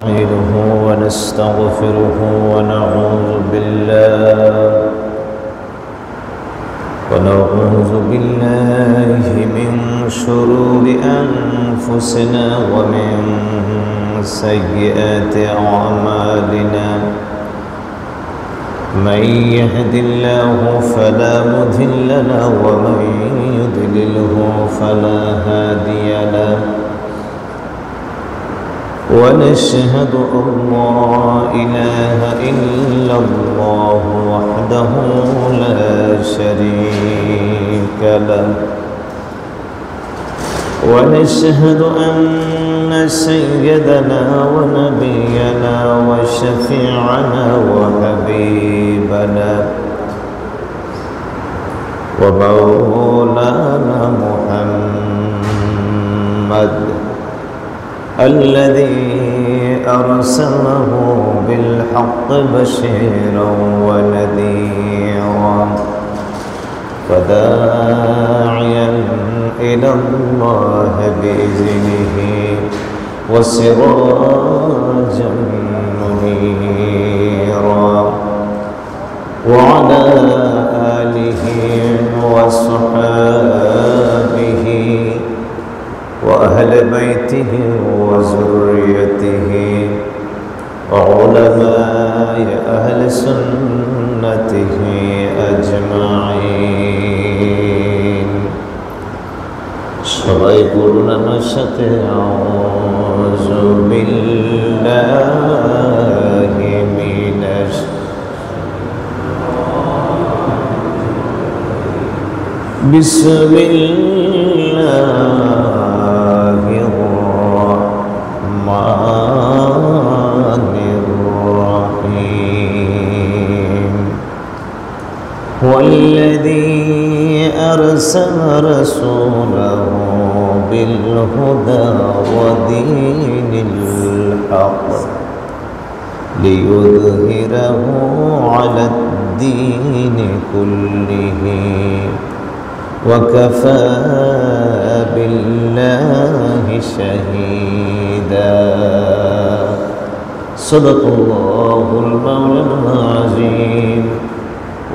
نستعينه ونستغفره ونعوذ بالله من شرور أنفسنا ومن سيئات أعمالنا. من يهد الله فلا مضل له ومن يضلله فلا هادي له. ونشهد أن لا إله إلا الله وحده لا شريك له. ونشهد أن سيدنا ونبينا وشفيعنا وحبيبنا ومولانا محمد الذي أرسله بالحق بشيرا ونذيرا فداعيا إلى الله بإذنه وسراجا منيرا. وعلى آله وصحابه وأهل بيته وذريته وعلماء أهل سنته أجمعين. সবাই বলুন আমার সাথে আউযু বিল্লাহি মিনাশ বিসমিল্লাহির রহমানির রহিম। والذي أرسل رسوله بالهدى ودين الحق ليظهره على الدين كله وكفى بالله شهيدا. صدق الله المولى العظيم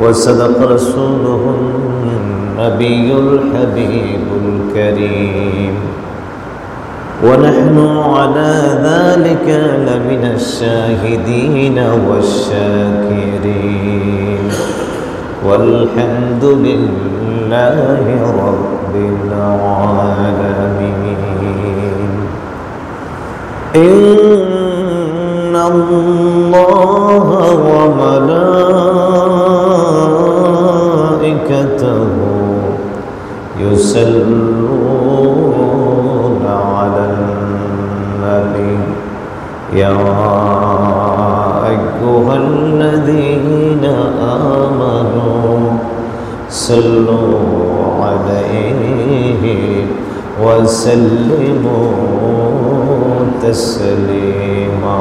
وصدق رسوله النبي الحبيب الكريم. ونحن على ذلك لمن الشاهدين والشاكرين والحمد لله رب العالمين. إن الله وملائكته يصلون على النبي يا أيها الذين آمنوا صلوا عليه وسلموا تسليما.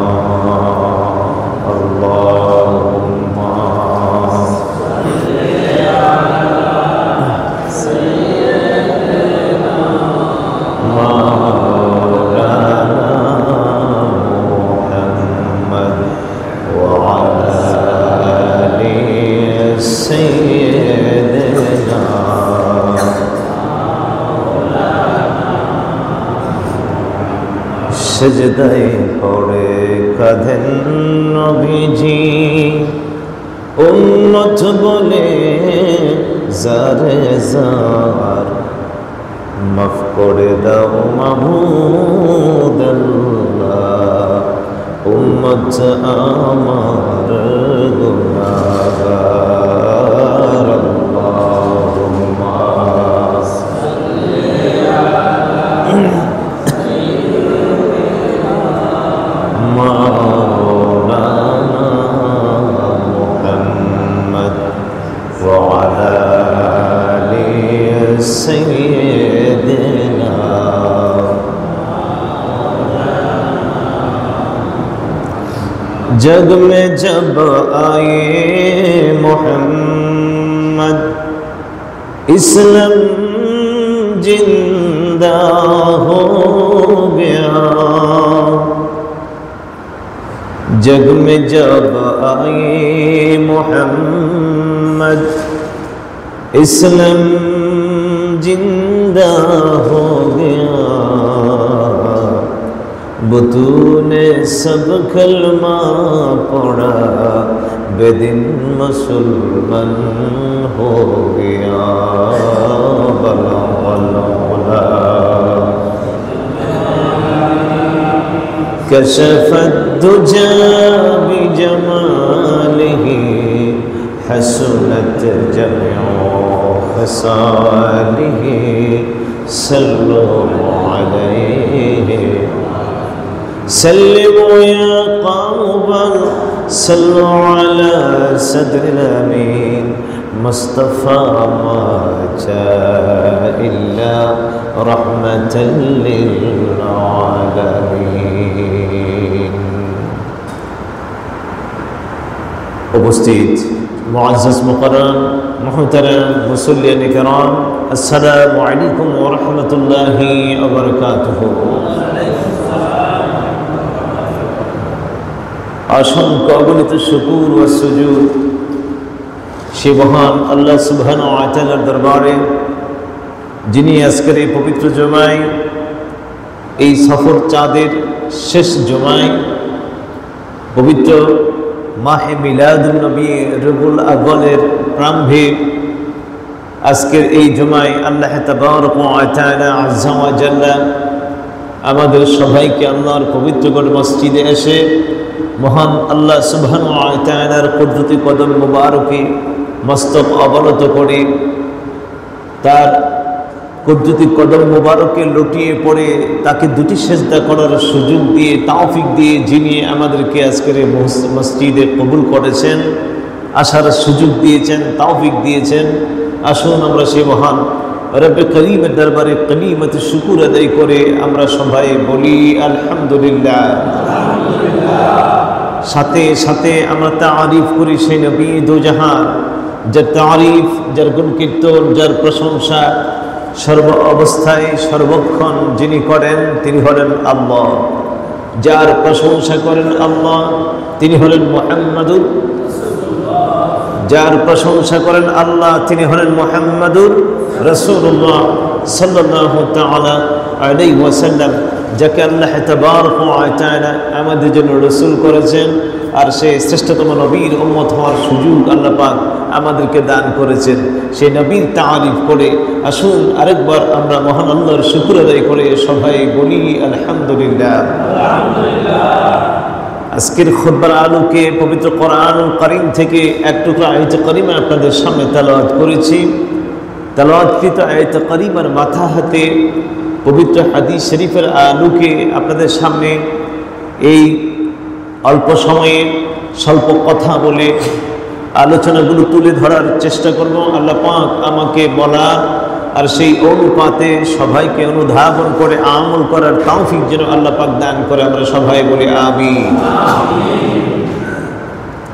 اللهم صل على سيدنا مولانا محمد وعلى آل سيدنا সেজদায় পড়ে কাঁদেন নবীজি, উম্মত বলে জারে জার মাফ করে দাও মাহমুদ আল্লাহ, উম্মত আমার গুনাহগার। আল্লাহুম্মা সাল্লি আলা مولانا محمد وعلى آل سيدنا. जग में जब आए मोहम्मद इस्लाम जिंदा हो गया, जग में जब आए मोहम्मद इस्लाम जिंदा हो गया, बुतूने सब कलमा पढ़ा, बेदिन मुसलमान हो गया। बला बला बला कशफत दुजा बिजमालिही हसनत जमिउ खसालिही सल्लु अलैहि सल्लिमु या क़ौमन सल्लु अला सद्रिल अमीन मुस्तफ़ा मा जाअ इल्ला रहमतन लिल आलमीन। उपस्थित मुअज़्ज़ज़ मुकर्रम मुहतरम मुसल्लिन किराम, अस्सलामु अलैकुम व रहमतुल्लाहि व बरकातुहू। असंख्य अगणित शुकुर व सुजूद সে মহান আল্লাহ সুবহানাহু ওয়া তাআলার দরবারে, যিনি আজকের এই পবিত্র জুমায়, এই সফর চাঁদের শেষ জুমায়, পবিত্র মাহে মিলাদুন নবী রবিউল আউয়ালের প্রারম্ভে আজকের এই জুমায় আল্লাহ তাবারক ওয়া তাআলা আযজা ওয়া জাল্লা আমাদের সবাইকে আল্লাহর পবিত্রগড় মসজিদে এসে মহান আল্লাহ সুবহানাহু ওয়া তাআলার কুদরতি কদম মুবারকে মস্তক অবনত করে তার কুদরতি কদম মুবারকে লুটিয়ে পড়ে তাকে দুটি সেজদা করার সুযোগ দিয়ে, তৌফিক দিয়ে, যিনি আমাদেরকে আজকের মসজিদে কবুল করেছেন, আসার সুযোগ দিয়েছেন, তৌফিক দিয়েছেন। আসুন আমরা সেই মহান রব্বে করিমের দরবারে কালিমাতে শুকর আদায় করে আমরা সবাই বলি আলহামদুলিল্লাহ। সাথে সাথে আমরা তারিফ করি সেই নবী দুজাহান, যার তারিফ, যার গুণ কীর্তন, যার প্রশংসা সর্ব অবস্থায় সর্বক্ষণ যিনি করেন তিনি হলেন আল্লাহ। যার প্রশংসা করেন আল্লাহ তিনি হলেন মুহাম্মাদুর রাসূলুল্লাহ। যার প্রশংসা করেন আল্লাহ তিনি হলেন মুহাম্মাদুর রাসূলুল্লাহ সাল্লাল্লাহু তাআলা আলাইহি ওয়াসাল্লাম, যাকে আল্লাহ তাবারক ওয়া তাআলা আমাদের জন্য রসুল করেছেন। আর সেই শ্রেষ্ঠতম নবীর উম্মত হওয়ার সুযোগ আল্লাহ পাক আমাদেরকে দান করেছেন। সেই নবীর তারিফ করে আসুন আরেকবার আমরা মহান আল্লাহর শুকর আদায় করে সবাই বলি আলহামদুলিল্লাহ। আজকের খুতবার আলোকে পবিত্র কোরআনুল কারীম থেকে এক টুকরা আয়াতে কারিমা আপনাদের সামনে তেলাওয়াত করেছি। তেলাওয়াতকৃত আয়াতে কারিমার মাথা হাতে পবিত্র হাদিস শরীফের আলোকে আপনাদের সামনে এই অল্প সময়ে স্বল্প কথা বলে আলোচনাগুলো তুলে ধরার চেষ্টা করব। আল্লাহ পাক আমাকে বলা আর সেই অনুপাতে সবাইকে অনুধাবন করে আমল করার তৌফিক যেন আল্লাহ পাক দান করে, আমরা সবাই বলি আমিন।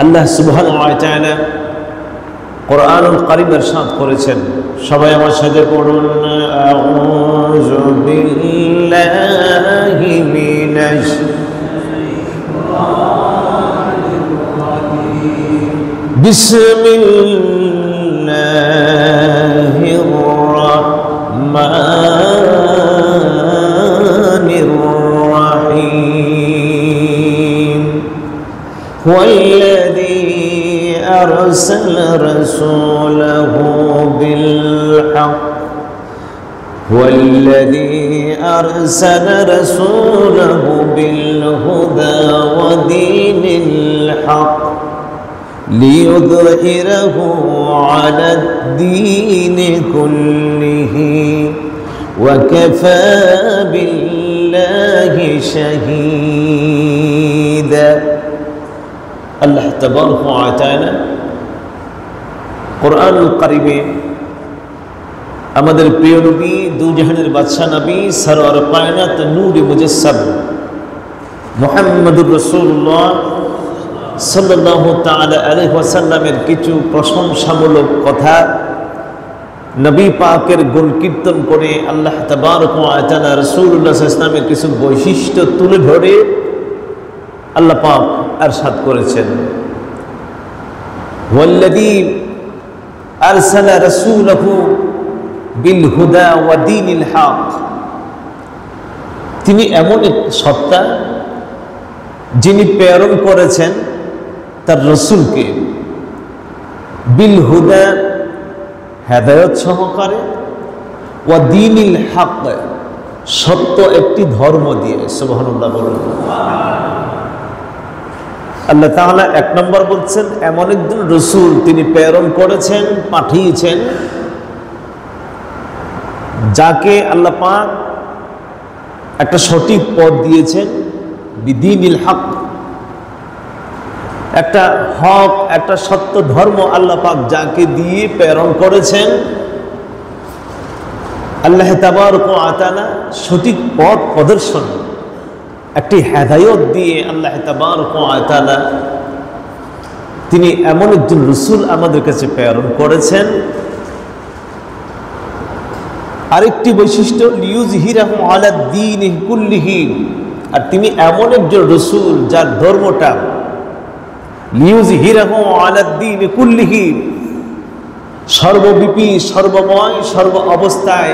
আল্লাহ সুবহানাহু ওয়া তাআলা কোরআনুল কারীম ইরশাদ করেছেন, সবাই আমার সাথে পড়ুন, আউযু বিল্লাহি মিনাশ বিসমিল্লাহির রাহমানির রাহিম। হুয়াল্লাযী আরসালা রাসূলাহু বিল হক والذي أرسل رسوله بالهدى ودين الحق ليظهره على الدين كله وكفى بالله شهيدا। الله تبارك وتعالى কোরআনুল কারীমে আমাদের প্রিয় নবী, দুজাহানের বাদশা নবী, সরওয়ার কায়নাত নূরে মুজাসসাম মুহাম্মদুর রাসূলুল্লাহ সাল্লাল্লাহু তাআলা আলাইহি ওয়াসাল্লামের কিছু প্রশংসামূলক কথা, নবী পাকের গুণ কীর্তন করে আল্লাহ তাবারক ওয়া তাআলা রাসূলুল্লাহ সাল্লাল্লাহু আলাইহি ওয়াসাল্লামের কিছু বৈশিষ্ট্য তুলে ধরে আল্লাহ পাক ইরশাদ করেছেন, ওয়াল্লাযী আরসালা রাসূলাহু বিল হুদা ওয়া দীনিল হক, তিনি এমন এক সত্তা যিনি প্রেরণ করেছেন তার রসুলকে বিল হুদা, হেদায়েত সহকারে, ওয়া দীনিল হক, সত্য একটি ধর্ম দিয়ে। সুবহানাল্লাহ বলুন। আল্লাহ তাআলা এক নম্বর বলছেন এমন একজন রসুল তিনি প্রেরণ করেছেন, পাঠিয়েছেন, যাকে আল্লাহ পাক একটা সঠিক পথ দিয়েছেন, বিদীনিল হক, একটা হক, একটা সত্য ধর্ম আল্লাহ পাক যাকে দিয়ে প্রেরণ করেছেন। আল্লাহ তাবারক ওয়া তাআলা সঠিক পথ প্রদর্শন, একটি হেদায়েত দিয়ে আল্লাহ তাবারক ওয়া তাআলা তিনি এমন একজন রসুল আমাদের কাছে প্রেরণ করেছেন। আরেকটি বৈশিষ্ট্য, লিইয়ুযহিরাহু আলা দ্বীনি কুল্লিহি, আর তিনি এমন একজন রসুল যার ধর্মটা, লিইয়ুযহিরাহু আলা দ্বীনি কুল্লিহি, সর্বব্যাপী, সর্বময়, সর্ব অবস্থায়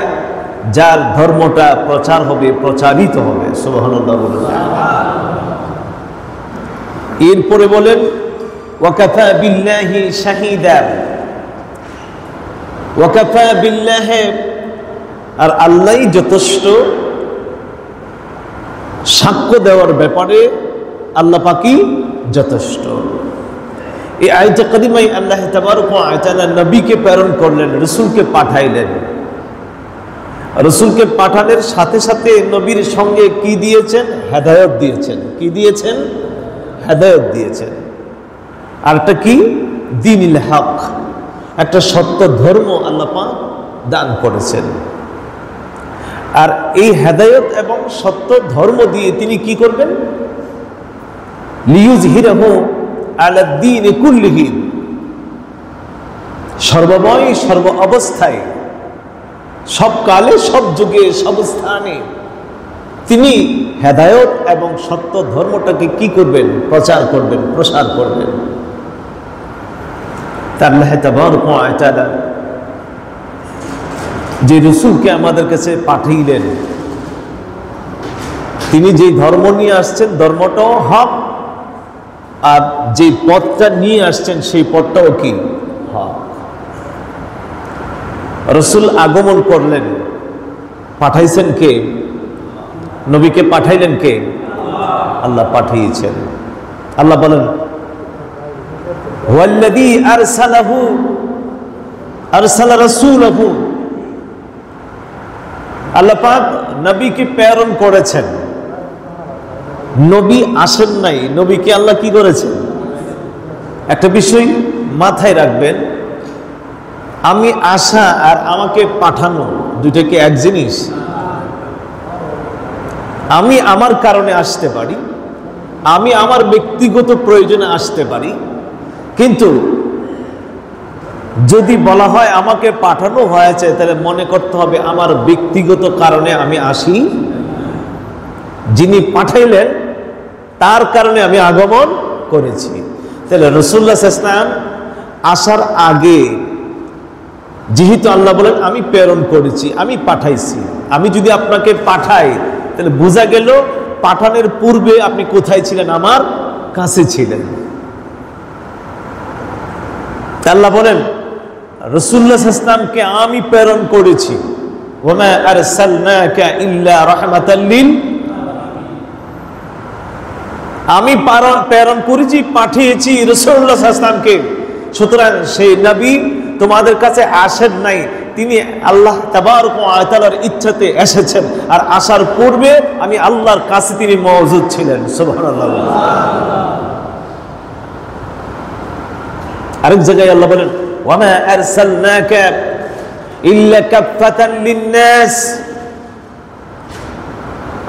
যার ধর্মটা প্রচার হবে, প্রচারিত হবে। সুবহানাল্লাহ বলুন। এরপরে বলেন ওয়া কাফা বিল্লাহি শাহিদা, ওয়া কাফা বিল্লাহি, আর আল্লাহই যথেষ্ট সাক্ষ্য দেওয়ার ব্যাপারে, আল্লাহ পাকই যথেষ্ট। এই আয়াতে কারিমাই আল্লাহ তাবারক ওয়া তাআলা নবীকে প্রেরণ করলেন, রসুলকে পাঠাইলেন। রসুলকে পাঠানোর সাথে সাথে নবীর সঙ্গে কি দিয়েছেন? হেদায়েত দিয়েছেন। কি দিয়েছেন? হেদায়েত দিয়েছেন। আর একটা কি? দ্বীনিল হক, একটা সত্য ধর্ম আল্লাহ পাক দান করেছেন। আর এই হেদায়েত এবং সত্য ধর্ম দিয়ে তিনি কি করবেন? লিইয়ুযহিরাহু আলা দ্বীনি কুল্লিহি, সর্বময়, সর্ব অবস্থায়, সব কালে, সব যুগে, সব স্থানে তিনি হেদায়েত এবং সত্য ধর্মটাকে কি করবেন? প্রচার করবেন, প্রসার করবেন। আল্লাহ তাবারক ওয়া তাআলা যে রসুলকে আমাদের কাছে পাঠিয়েলেন, তিনি যে ধর্ম নিয়ে আসছেন ধর্মটাও হক, আর যে পথটা নিয়ে আসছেন সেই পথটাও কি? হক। রসুল আগমন করলেন, পাঠাইছেন কে? নবীকে পাঠাইলেন কে? আল্লাহ পাঠিয়েছেন। আল্লাহ বলেন ওয়াল্লাযী আরসালা রাসূলাহু, আল্লাহ পাক নবীকে প্রেরণ করেছেন। নবী আসেন নাই, নবীকে আল্লাহ কি করেছেন? একটা বিষয় মাথায় রাখবেন, আমি আসা আর আমাকে পাঠানো দুইটা কি এক জিনিস? আমি আমার কারণে আসতে পারি, আমি আমার ব্যক্তিগত প্রয়োজনে আসতে পারি, কিন্তু যদি বলা হয় আমাকে পাঠানো হয়েছে, তাহলে মনে করতে হবে আমার ব্যক্তিগত কারণে আমি আসি, যিনি পাঠাইলেন তার কারণে আমি আগমন করেছি। তাহলে রাসূলুল্লাহ সাল্লাল্লাহু আলাইহি ওয়াসাল্লাম আসার আগে যেহেতু আল্লাহ বলেন আমি প্রেরণ করেছি, আমি পাঠাইছি, আমি যদি আপনাকে পাঠাই তাহলে বোঝা গেল পাঠানোর পূর্বে আপনি কোথায় ছিলেন? আমার কাছে ছিলেন। আল্লাহ বলেন রাসূলুল্লাহ সাল্লাল্লাহু আলাইহি ওয়াসাল্লামকে আমি প্রেরণ করেছি, ওয়া মা আরসালনাকা ইল্লা রাহমাতাল লিল, আমি প্রেরণ করেছি, পাঠিয়েছি রাসূলুল্লাহ সাল্লাল্লাহু আলাইহি ওয়াসাল্লামকে। সুতরাং সেই নবী তোমাদের কাছে আসেন নাই, তিনি আল্লাহ তাবারক ওয়া তাআলার ইচ্ছাতে এসেছেন, আর আসার পূর্বে আমি আল্লাহর কাছে তিনি মওজুদ ছিলেন। সুবহানাল্লাহ। আরেক জায়গায় আল্লাহ বলেন ওয়া মা আরসালনাকা ইল্লা কাফফাতান লিন-নাস,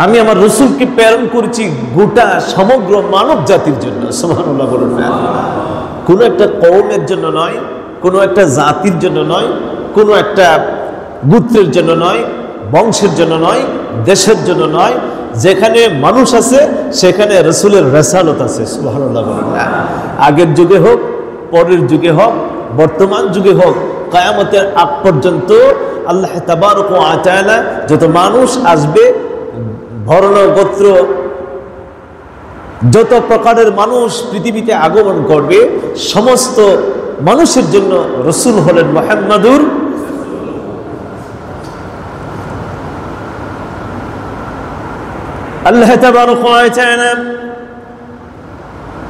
আমি আমার রাসূলকে প্রেরণ করেছি গোটা সমগ্র মানব জাতির জন্য। সুবহানাল্লাহ বলুন না। কোনো একটা কওমের জন্য নয়, কোনো একটা জাতির জন্য নয়, কোনো একটা গোত্রের জন্য নয়, বংশের জন্য নয়, দেশের জন্য নয়, যেখানে মানুষ আছে সেখানে রাসূলের রিসালাত আছে। সুবহানাল্লাহ বলেন না। আগের যুগে হোক, পরের যুগে হোক, বর্তমান যুগে হোক, কিয়ামতের আগ পর্যন্ত আল্লাহ তাবারক ওয়া তাআলা যত মানুষ আসবে, বর্ণ গোত্র যত প্রকারের মানুষ পৃথিবীতে আগমন করবে, সমস্ত মানুষের জন্য রাসূল হলেন মুহাম্মাদুর। আল্লাহ তাবারক ওয়া তাআলা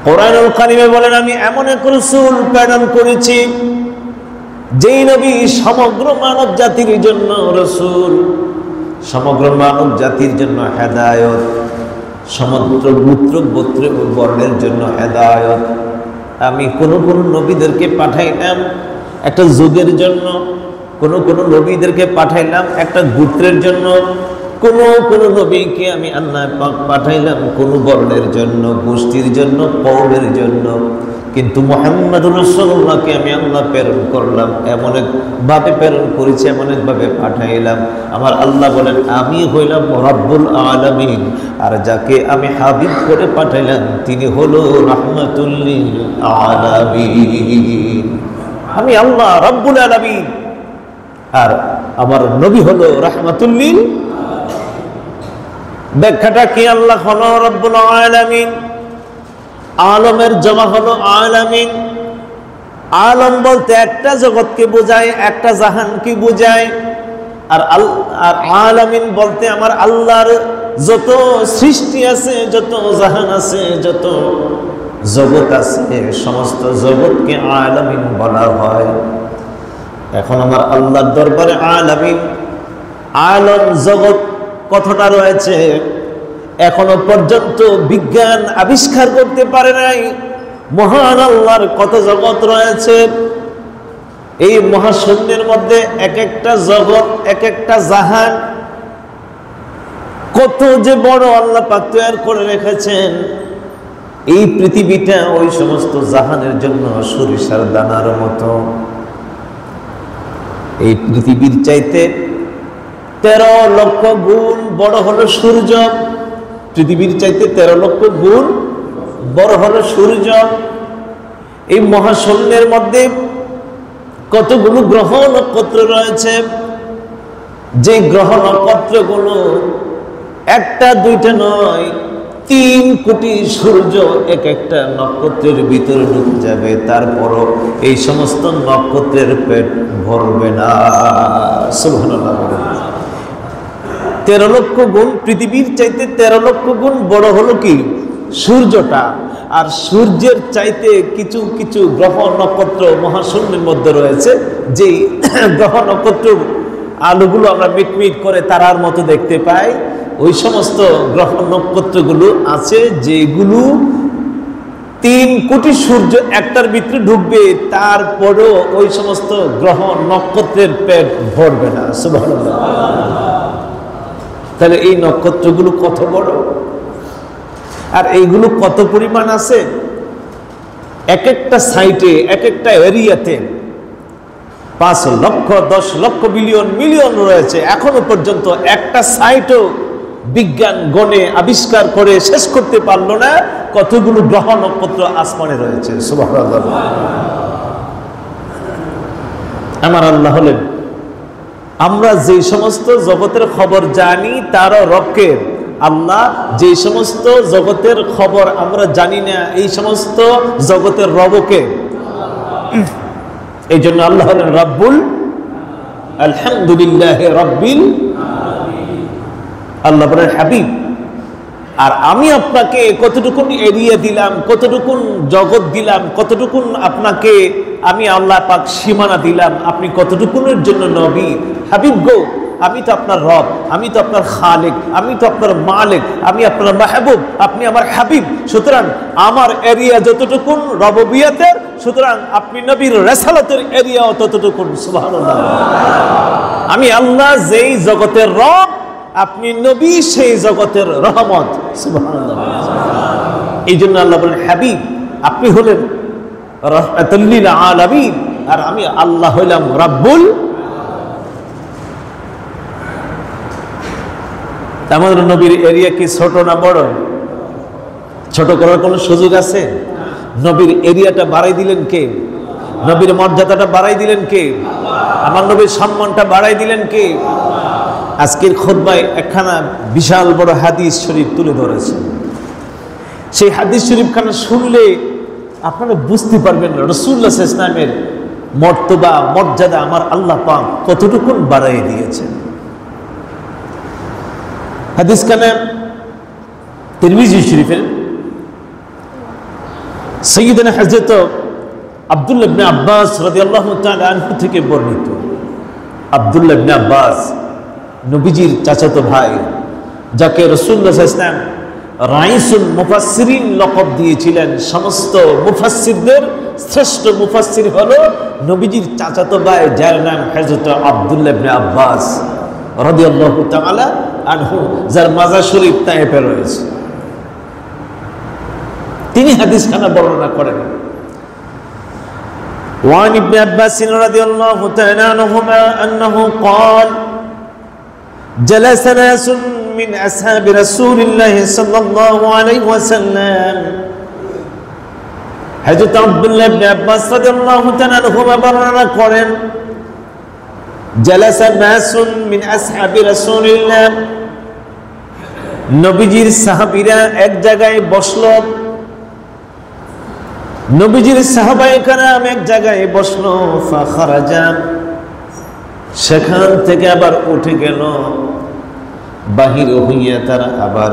কোরআনুল কারীমে বলেন, আমি এমন এক রাসূল প্রেরণ করেছি যেই নবী সমগ্র মানব জাতির জন্য রাসূল, সমগ্র মানব জাতির জন্য হেদায়েত, সমগ্র গোত্র বর্ণের জন্য হেদায়েত। আমি কোন নবীদেরকে পাঠাইলাম একটা যুগের জন্য, কোন নবীদেরকে পাঠাইলাম একটা গোত্রের জন্য, কোন নবীকে আমি আল্লাহ পাক পাঠাইলাম কোন বর্ণের জন্য, গোষ্ঠীর জন্য, কওমের জন্য। কিন্তু মুহাম্মদুর রাসূলুল্লাহকে আমি আল্লাহ প্রেরণ করলাম, এমন একভাবে প্রেরণ করেছি, এমন একভাবে পাঠাইলাম। আমার আল্লাহ বলেন, আমি হইলাম রব্বুল আলামিন, আর যাকে আমি হাবিব করে পাঠাইলাম তিনি হলো রাহমাতুল লিল আলামিন। আমি আল্লাহ রব্বুল আলামিন, আর আমার নবী হলো রাহমাতুল লিল। ব্যাখ্যাটা কি? আল্লাহ হলো রব্বুল আলামিন, আলমের জমা হলো আলামিন। আলম বলতে একটা জগৎকে বোঝায়, একটা জাহানকে বোঝায়। আর আলামিন বলতে আমার আল্লাহর যত সৃষ্টি আছে, যত জাহান আছে, যত জগৎ আছে, সমস্ত জগৎকে আলামিন বলা হয়। এখন আমার আল্লাহর দরবারে আলামিন, আলম, জগৎ কতটা রয়েছে এখনো পর্যন্ত বিজ্ঞান আবিষ্কার করতে পারে নাই। মহান আল্লাহর কত জগৎ রয়েছে, এই মহাশূন্যের মধ্যে এক একটা জগৎ, এক একটা জাহান, কত যে বড় আল্লাহ পাক তৈরি করে রেখেছেন। এই পৃথিবীটা ওই সমস্ত জাহানের জন্য সরিষার দানার মতো। এই পৃথিবীর চাইতে 13 লক্ষ গুণ বড় হলো সূর্য। পৃথিবীর চাইতে 13 লক্ষ গুণ বড় হলো সূর্য। এই মহাশূন্যের মধ্যে কতগুলো গ্রহ নক্ষত্র রয়েছে, যে গ্রহ নক্ষত্রগুলো একটা দুইটা নয়, 3 কোটি সূর্য এক একটা নক্ষত্রের ভিতরে ঢুকে যাবে, তারপরও এই সমস্ত নক্ষত্রের পেট ভরবে না। সুবহানাল্লাহ। 13 লক্ষ গুণ, পৃথিবীর চাইতে 13 লক্ষ গুণ বড় হলো কি সূর্যটা। আর সূর্যের চাইতে কিছু কিছু গ্রহ নক্ষত্র মহাশূন্যের মধ্যে রয়েছে, যেই গ্রহ নক্ষত্র আলোগুলো আমরা মিটমিট করে তারার মতো দেখতে পাই। ওই সমস্ত গ্রহ নক্ষত্রগুলো আছে যেগুলো 3 কোটি সূর্য একটার ভিতরে ঢুকবে, তারপরেও ওই সমস্ত গ্রহ নক্ষত্রের পেট ভরবে না। সুবহানাল্লাহ। তাহলে এই নক্ষত্রগুলো কত বড়, আর এইগুলো কত পরিমাণ আছে। এক একটা সাইটে, এক একটা এরিয়াতে 5 লক্ষ 10 লক্ষ বিলিয়ন মিলিয়ন রয়েছে। এখনো পর্যন্ত একটা সাইটও বিজ্ঞান গণে আবিষ্কার করে শেষ করতে পারলো না কতগুলো গ্রহ নক্ষত্র আসমানে রয়েছে। সুবহানাল্লাহ। আমার আল্লাহ হলেন, আমরা যে সমস্ত জগতের খবর জানি তারও রবকে। আল্লাহ যে সমস্ত জগতের খবর আমরা জানি না, এই সমস্ত জগতের রবকে। এই জন্য আল্লাহ হলেন রব্বুল, আলহামদুলিল্লাহ রব্বিল। আল্লাহ বলেন হাবিব, আর আমি আপনাকে কতটুকুন এরিয়া দিলাম, কতটুকুন জগৎ দিলাম, কতটুকুন আপনাকে আমি আল্লাহ পাক সীমানা দিলাম, আপনি কতটুকুনের জন্য নবী। হাবিব গো, আমি তো আপনার রব, আমি তো আপনার খালিক, আমি তো আপনার মালিক, আমি আপনার মাহবুব, আপনি আমার হাবিব। সুতরাং আমার এরিয়া যতটুকুন রববিয়তের, সুতরাং আপনি নবীর রিসালাতের এরিয়াও ততটুকুন। সুবহানাল্লাহ। আমি আল্লাহ যেই জগতের রব, আপনি নবী সেই জগতের রহমত। সুবহানাল্লাহ। এই জন্য আল্লাহ বলেন হাবিব, আপনি হলেন রাহমাতুল লিল আলামিন, আর আমি আল্লাহ হইলাম রব্বুল। আমাদের নবীর এরিয়া কি ছোট না বড়? ছোট করার কোনো সুযোগ আছে? নবীর এরিয়াটা বাড়াই দিলেন কে? নবীর মর্যাদাটা বাড়াই দিলেন কে? আমার নবীর সম্মানটা বাড়াই দিলেন কে? আজকের খুতবায় একখানা বিশাল বড় হাদিস শরীফ তুলে ধরেছে। সেই হাদিস শরীফখানা শুনলে আপনারা বুঝতে পারবেন রাসূলুল্লাহ সাল্লাল্লাহু আলাইহি ওয়াসাল্লামের মর্তবা মর্যাদা আমার আল্লাহ পাক কতটুকু বাড়াই দিয়েছেন। হাদিসখানা তিরমিজি শরীফের সাইয়্যিদনা হযরত আব্দুল্লাহ ইবনে আব্বাস রাদিয়াল্লাহু তাআলা আনহু থেকে বর্ণিত। আব্দুল্লাহ ইবনে আব্বাস নবীজির চাচাতো ভাই, যাকে রাসূলুল্লাহ সাল্লাল্লাহু আলাইহি ওয়াসাল্লাম রাইসুল মুফাসসিরিন লকব দিয়েছিলেন। সমস্ত মুফাসসিরদের শ্রেষ্ঠ মুফাসসির হলো নবীজির চাচাতো ভাই, যার নাম হযরত আব্দুল্লাহ ইবনে আব্বাস রাদিয়াল্লাহু তাআলা আনহু, যার মাজার শরীফ তায়েফে রয়েছে। তিনি হাদিসখানা বর্ণনা করেন। وعن ابن عباس رضي الله تعالى عنهما أنه قال جلس ناس من أصحاب رسول الله صلى الله عليه وسلم حضرت عبد الله بن عباس رضي الله تعالى عنهما বর্ণনা করেন جلس ناس من أصحاب رسول الله, নবীজির সাহাবীরা এক জায়গায় বসলো। নবীজির সাহাবায়ে কেরাম এক জায়গায় বসলো। ফাখারাজা, সেখান থেকে আবার উঠে গেল, বাহির হইয়া তারা আবার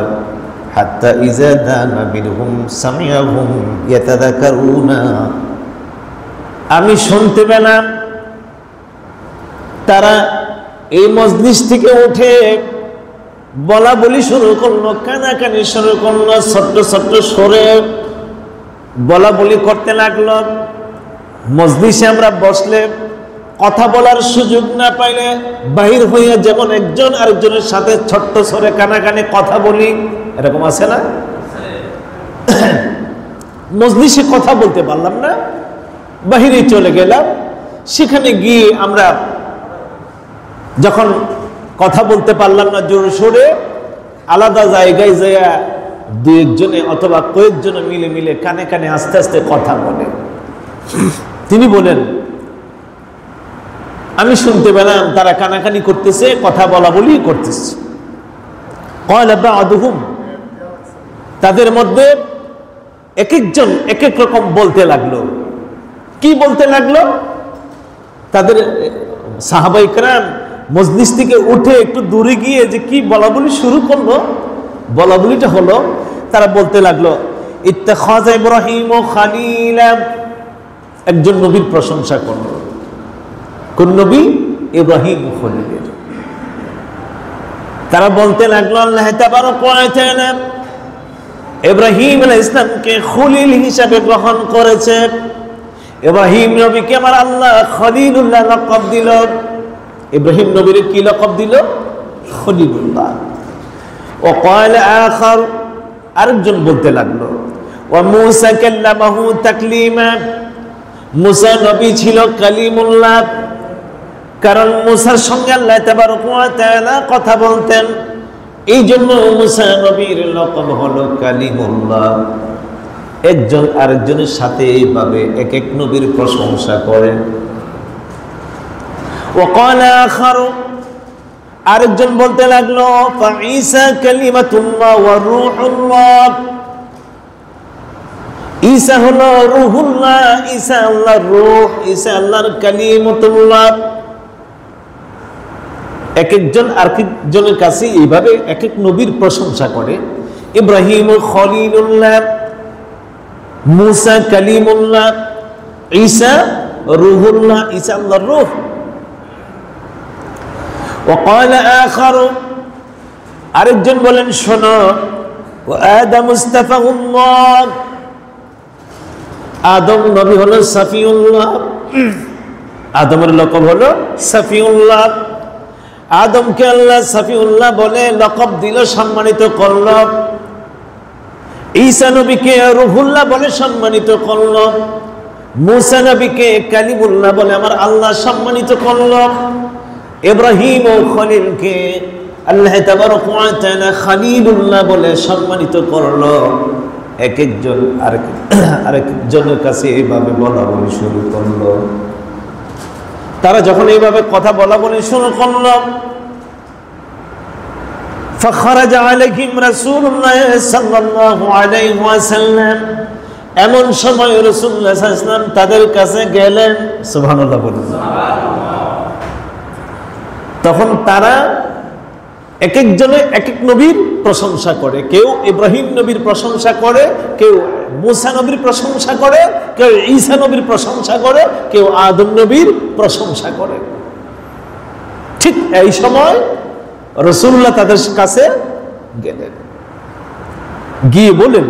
হাত্তা ইজা দানা বিনহুম সামিয়াহুম ইয়াতাযাকারুনা, আমি শুনতে পেলাম তারা এই মজলিস থেকে উঠে বলা বলি শুরু করলো, কানাকানি শুরু করলো, ছোট্ট ছোট্ট সরে বলা বলি করতে লাগলো। মজলিসে আমরা বসলে কথা বলার সুযোগ না পাইলে বাহির হইয়া যেমন একজন আরেকজনের সাথে ছোট্ট সরে কানাকানি কথা বলি, এরকম আছে না? মজলিসে কথা বলতে পারলাম না, বাহিরে চলে গেলাম। সেখানে গিয়ে আমরা যখন কথা বলতে পারলাম না জোরে সোরে, আলাদা জায়গায় যাইয়া দু একজনে অথবা কয়েকজনে মিলে মিলে কানে কানে আস্তে আস্তে কথা বলে। তিনি বলেন আমি শুনতে পেলাম তারা কানাকানি করতেছে, কথা বলা বলি করতেছে। তাদের মধ্যে এক একজন এক এক রকম বলতে লাগলো। কি বলতে লাগলো? তাদের সাহাবায়ে কেরাম মজলিস থেকে উঠে একটু দূরে গিয়ে যে কি বলা বলি শুরু করলো, বলা বলিটা হলো তারা বলতে লাগলো ইত্তাখাযা ইব্রাহিম খালিলা, একজন নবীর প্রশংসা করলো। কোন নবী? ইব্রাহিম খলিলের। তারা বলতে লাগলো আল্লাহ তাবারাক ওয়া তাআলা ইব্রাহিম আলাইহিস সালামকে খলিল হিসাবে গ্রহণ করেছে। ইব্রাহিম নবীকে আমার আল্লাহ খলিলুল্লাহ লকব দিল। ইব্রাহিম নবীর কি লকব দিল? খলিলুল্লাহ। ও ক্বালা আখার, আরেকজন বলতে লাগলো ওয়া মূসা কাল্লামাহু তাকলিমা, মূসা নবী ছিল কালিমুল্লাহ, কারণ মূসার সঙ্গে আল্লাহ তাবারক ওয়া তাআলা কথা বলতেন, এই জন্য মূসা নবীর লকব হলো কালিমুল্লাহ। একজন আরেকজনের সাথে এইভাবে এক এক নবীর প্রশংসা করেন। ওয়া ক্বালা আখার, আরেকজন বলতে লাগলো ঈসা কালিমাতুল্লাহ ওয়া রূহুল্লাহ, ঈসা হলো রূহুল্লাহ, ঈসা আল্লাহর রূহ, ঈসা আল্লাহর কালিমাতুল্লাহ। এক একজন আরেকজনের কাছে এইভাবে এক এক নবীর প্রশংসা করে। ইব্রাহিম খলিলুল্লাহ, মূসা কালিমুল্লাহ, ঈসা রূহুল্লাহ, ঈসা আল্লাহর রূহ। وقال آخر, আরেকজন বলেন শোনো আদম মুস্তাফাউল্লাহ, আদম নবী হলো সাফিউল্লাহ, আদমের লকব হলো সাফিউল্লাহ। আদমকে আল্লাহ সাফিউল্লাহ বলে লকব দিল, সম্মানিত করল। ঈসা নবীকে রূহুল্লাহ বলে সম্মানিত করল। মূসা নবীকে কালিমুল্লাহ বলে আমার আল্লাহ সম্মানিত করল। ইব্রাহিম ও খলিলকে আল্লাহ তাবারক ওয়া তাআলা খলিলুল্লাহ বলে সম্মানিত করলো। এক একজন আরেকজনের কাছে এইভাবে বলা বলি শুরু করলো। তারা যখন এইভাবে কথা বলা বলি শুরু করলো, فخرج عليهم رسول الله صلى الله عليه وسلم, এমন সময় রাসূলুল্লাহ সাল্লাল্লাহু আলাইহি ওয়াসাল্লাম তাদের কাছে গেলেন। সুবহানাল্লাহ বলুন। তখন তারা এক একজনে এক এক নবীর প্রশংসা করে। কেউ ইব্রাহিম নবীর প্রশংসা করে, কেউ মুসা নবীর প্রশংসা করে, কেউ ঈসা নবীর প্রশংসা করে, কেউ আদম নবীর প্রশংসা করে। ঠিক এই সময় রাসূলুল্লাহ তাদের কাছে গেলেন, গিয়ে বলেন,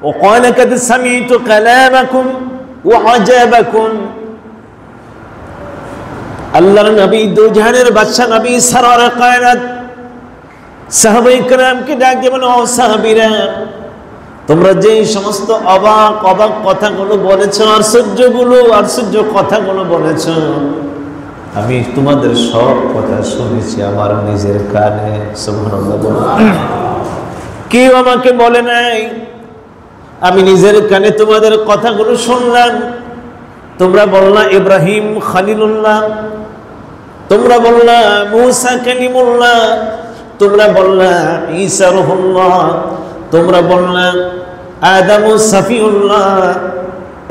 ও ক্বালা কাদ সামি'তু কালামাকুম ওয়া আজাবাকুম। আল্লাহর নবী, দুজাহানের বাদশা নবী, সরওয়ারে কায়নাত সাহাবায়ে কেরামকে ডাক দিয়ে বলেন, ও সাহাবীরা, তোমরা যে সমস্ত অবাক অবাক কথাগুলো বলেছো, আশ্চর্য কথাগুলো বলেছো, আমি তোমাদের সব কথা শুনেছি আমার নিজের কানে। সুবহানাল্লাহ বলুন। কেউ আমাকে বলে নাই, আমি নিজের কানে তোমাদের কথাগুলো শুনলাম। তোমরা বললা ইব্রাহিম খলিলুল্লাহ, তোমরা বললা মুসা কালিমুল্লাহ, তোমরা বললা ঈসা রূহুল্লাহ, তোমরা বললা আদম সফিউল্লাহ।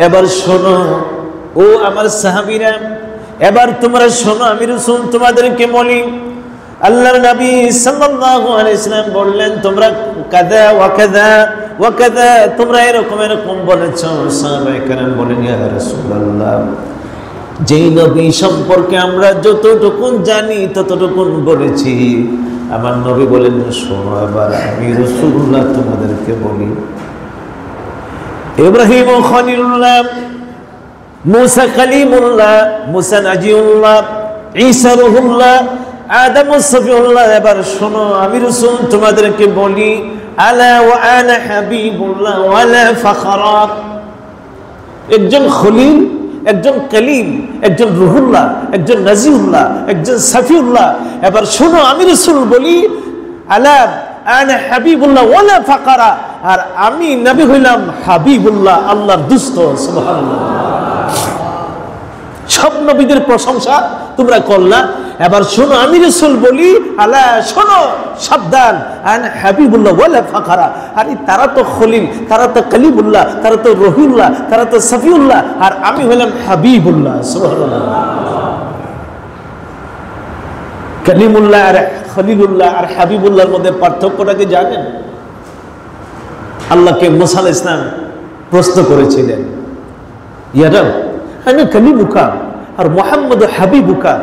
এবার শোনো ও আমার সাহাবীরা, এবার তোমরা শোনো, আমি রাসূল তোমাদেরকে বলি। আল্লাহর নবী সাল্লাল্লাহু আলাইহি ওয়াসাল্লাম বললেন, তোমরা কাযা ওয়া কাযা ওয়া কাযা, তোমরা এরকম বলেছো। সাহাবায়ে কেরাম বলেন, ইয়া রাসূলুল্লাহ, যেই নবী সম্পর্কে আমরা যতটুকু জানি ততটুকু বলেছি। আমার নবী বলেন, শোনো, এবার আমি রাসূলুল্লাহ তোমাদেরকে বলি। ইব্রাহিম খলিলুল্লাহ, মুসা কালিমুল্লাহ, মুসা নাজিউল্লাহ, ঈসা রূহুল্লাহ, আদম সফিউল্লাহ। এবার শোনো, আমি রাসূল তোমাদেরকে বলি, আলা ওয়া আনা হাবিবুল্লাহ ওয়ালা ফাখরা। একজন খলিল, একজন কালিম, একজন রূহুল্লাহ, একজন নাজিউল্লাহ, একজন সফিউল্লাহ। এবার শোনো, আমি রাসূল বলি, আলা আনা হাবিবুল্লাহ ওয়ালা ফাখরা, আর আমি নবী হইলাম হাবিবুল্লাহ, আল্লাহর দুস্ত। সুবহানাল্লাহ। সব নবীদের প্রশংসা তোমরা করলা, এবার শোনো, আমি রাসূল বলি, আলা শোনো, সাবধান, আন হাবিবুল্লাহ ওয়ালা ফাখরা। আরে তারা তো খলিল, তারা তো কালিমুল্লাহ, তারা তো রহিউল্লাহ, তারা তো সফিউল্লাহ, আর আমি হলাম হাবিবুল্লাহ। সুবহানাল্লাহ। কালিমুল্লাহ আর খলিলুল্লাহ আর হাবিবুল্লাহর মধ্যে পার্থক্যটা কি জানেন? আল্লাহকে মুসা আলাইহিস সালাম প্রশ্ন করেছিলেন, ইয়া রাব, আনা কালিমুকা আর মুহাম্মদ হাবিবুকা,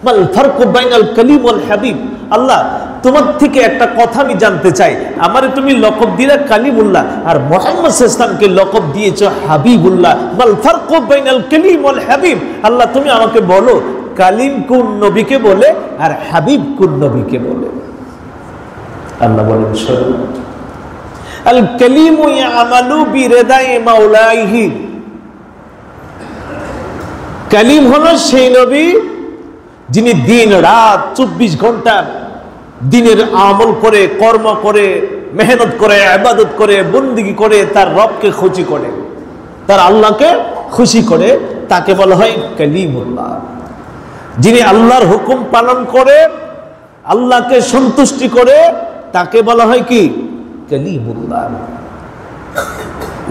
মাল ফারকু বাইনাল কালিম ওয়াল হাবিব। আল্লাহ, তোমার থেকে একটা কথা আমি জানতে চাই। আমারে তুমি লকব দিলা কালিমুল্লাহ, আর মুহাম্মদ সাল্লাল্লাহু আলাইহি ওয়াসাল্লামকে লকব দিয়েছো হাবিবুল্লাহ। মাল ফারকু বাইনাল কালিম ওয়াল হাবিব। আল্লাহ, তুমি আমাকে বলো, কালিম কোন নবীকে বলে আর হাবিব কোন নবীকে বলে? আল্লাহ বলেন, শোনো, আল কালিমু ইয়ামালু বিরিদাই মাওলাইহি। কালিম হলো সেই নবী যিনি দিন রাত 24 ঘন্টা দিনের আমল করে, কর্ম করে, মেহনত করে, ইবাদত করে, বন্দেগী করে, তার রবকে খুশি করে, তার আল্লাহকে খুশি করে, তাকে বলা হয় কালিমুল্লাহ। যিনি আল্লাহর হুকুম পালন করে, আল্লাহকে সন্তুষ্টি করে, তাকে বলা হয় কি? কালিমুল্লাহ।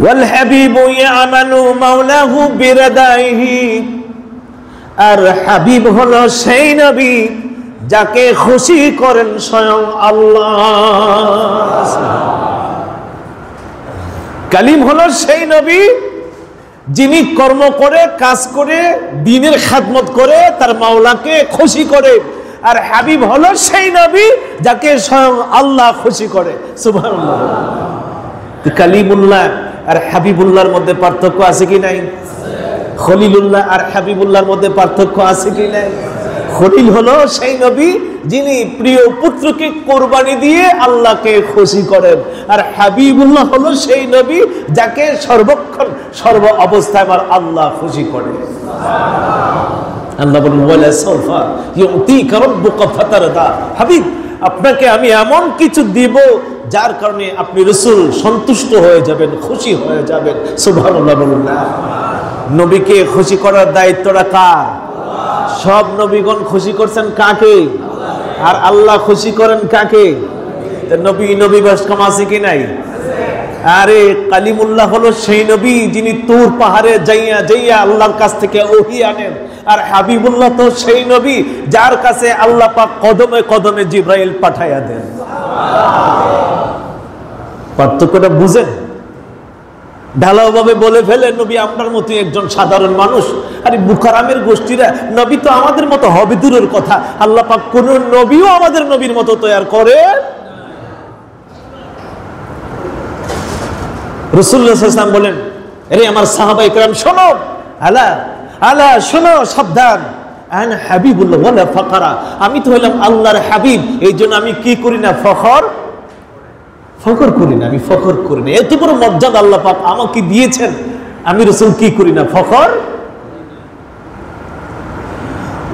ওয়াল হাবিবু ইয়ামালু মাওলাহু বিরাদাইহি। আর হাবিব হলো সেই নবী যাকে খুশি করেন স্বয়ং আল্লাহ। কালিম হলো সেই নবী যিনি কর্ম করে, কাজ করে, দ্বীনের খেদমত করে, তার মাওলাকে খুশি করে। আর হাবিব হলো সেই নবী যাকে স্বয়ং আল্লাহ খুশি করে। সুবহানাল্লাহ। কালিমুল্লাহ আর হাবিবুল্লাহর মধ্যে পার্থক্য আছে কি নাই? খলিলুল্লাহ আর হাবিবুল্লাহর মধ্যে পার্থক্য আছে কি নাই? খলিল হলো সেই নবী যিনি প্রিয় পুত্রকে কোরবানি দিয়ে আল্লাহকে খুশি করেন। আর হাবিবুল্লাহ হলো সেই নবী যাকে সর্বক্ষণ সর্ব অবস্থায় আমার আল্লাহ খুশি করে। আল্লাহ বলেন, ওয়ালা সাওফা ইউতিকা রাব্বুকা ফাতারদা। হাবিব, আপনাকে আমি এমন কিছু দিব যার কারণে আপনি রাসূল সন্তুষ্ট হয়ে যাবেন, খুশি হয়ে যাবেন। সুবহানাল্লাহ বলুন না। নবীকে খুশি করার দায়িত্বটা কার? সব নবীগণ খুশি করছেন কাকে? আর আল্লাহ খুশি করেন কাকে? নবী বাস কম আছে কি নাই? আরে কালিমুল্লাহ হলো সেই নবী যিনি তুর পাহাড়ে যাইয়া আল্লাহর কাছ থেকে ওহী আনেন। আর হাবিবুল্লাহ তো সেই নবী যার কাছে আল্লাহ পাক কদমে কদমে জিবরাইল পাঠাইয়া দেন। পার্থক্যটা বুঝেন? ঢালাওভাবে বলে ফেলে নবী আপনার মতো একজন সাধারণ মানুষ। আরে বুখারামের গোষ্ঠীরা, নবী তো আমাদের মতো হবে দূরের কথা, আল্লাহ পাক কোন নবীও আমাদের নবীর মতো তৈরি করে। রাসূলুল্লাহ সাল্লাল্লাহু আলাইহি ওয়াসাল্লাম বলেন, আরে আমার সাহাবায়ে কেরাম শোনো, আলা আলা শোনো, সাবধান, আনা হাবিবুল্লাহ ওয়ালা ফাকরা, আমি তো হলাম আল্লাহর হাবিব, এই জন্য আমি কি করি না? ফখর করি না, আমি ফখর করি না। এত বড় মর্যাদা আল্লাহ পাক আমাকে দিয়েছেন, আমি রাসূল কি করি না? ফখর।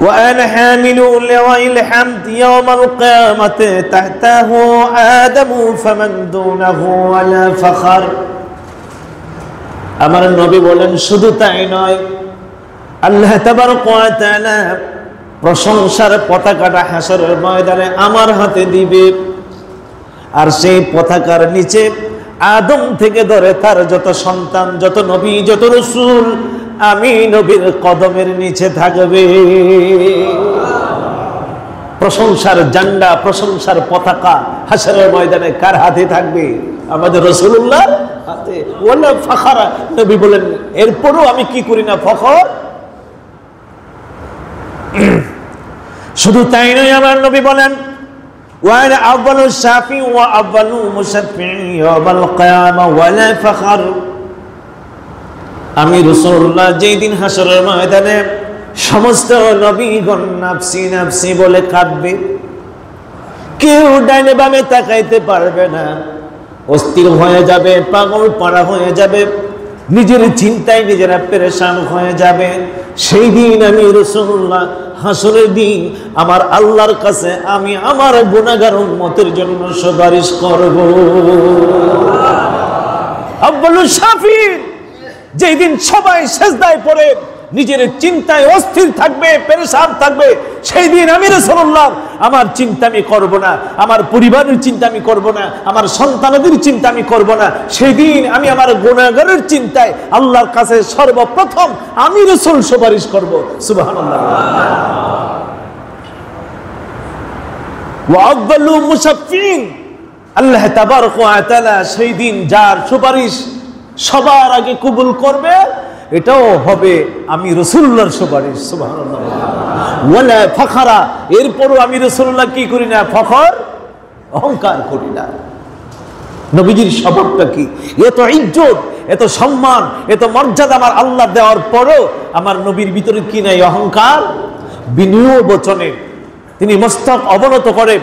ওয়া আনা হামিলু লিওয়াইল হামদ ইয়াওমাল কিয়ামাতি তাহতাহু আদামু ফামান দুনাহু ওয়ালা ফখর। আমার নবী বলেন, শুধু তাই নয়, আল্লাহ তাবারক ওয়া তাআলা প্রশংসার পতাকাটা হাসরের ময়দানে আমার হাতে দিবে। আর সেই পতাকার নিচে আদম থেকে ধরে তার যত সন্তান, যত নবী, যত রাসূল, আমি নবীর কদমের নিচে থাকবে। প্রশংসার ঝান্ডা, প্রশংসার পতাকা হাসরের ময়দানে কার হাতে থাকবে? আমাদের রাসূলুল্লাহর হাতে। ওয়ালা ফাখরা, নবী বলেন এরপরও আমি কি করি না? ফখর। শুধু তাই নয়, আমার নবী বলেন, ওয়ানা আউয়ালু শাফি ওয়া আউয়ালু মুশাফফি ইয়াওমাল কিয়ামা ওয়ালা ফখর। আমি রাসূলুল্লাহ যেই দিন হাসরের ময়দানে সমস্ত নবীগণ নাফসি নাফসি বলে কাঁদবে, কেউ ডাইনে বামে তাকাইতে পারবে না, অস্থির হয়ে যাবে, পাগল পাড়া হয়ে যাবে, নিজের চিন্তায় নিজেরা পেরেশান হয়ে যাবে। সেই দিন আমি রাসূলুল্লাহ হাসরের দিন আমার আল্লাহর কাছে আমি আমার গুনাহগার উম্মতের জন্য সুপারিশ করব। আউয়ালু শাফি, যেই দিন সবাই সিজদায় পড়ে নিজের চিন্তায় অস্থির থাকবে, পেরেশান থাকবে, সেই দিন আমি রাসূলুল্লাহ আমার চিন্তা আমি করব না, আমার পরিবারের চিন্তা আমি করব না, আমার সন্তানদের চিন্তা আমি করব না। সেই দিন আমি আমার গুনাহগারের চিন্তায় আল্লাহর কাছে সর্বপ্রথম আমি রাসূল সুপারিশ করব। সুবহানাল্লাহ। ওয়া আউয়ালু মুশাফফিন, আল্লাহ তাবারক ওয়া তাআলা সেই দিন যার সুপারিশ সবার আগে কবুল করবে, এটাও হবে আমি রাসূলুল্লাহর সুপারিশ। সুবহানাল্লাহ। ওয়ালা ফখরা, এরপরও আমি রাসূলুল্লাহ কি করি না? ফখর, অহংকার করি না। নবীজির স্বভাবটা কি? এত ইজ্জত, এত সম্মান, এত মর্যাদা আমার আল্লাহ দেওয়ার পরও আমার নবীর ভিতরে কি নাই? অহংকার। বিনয় বচনে তিনি মস্তক অবনত করে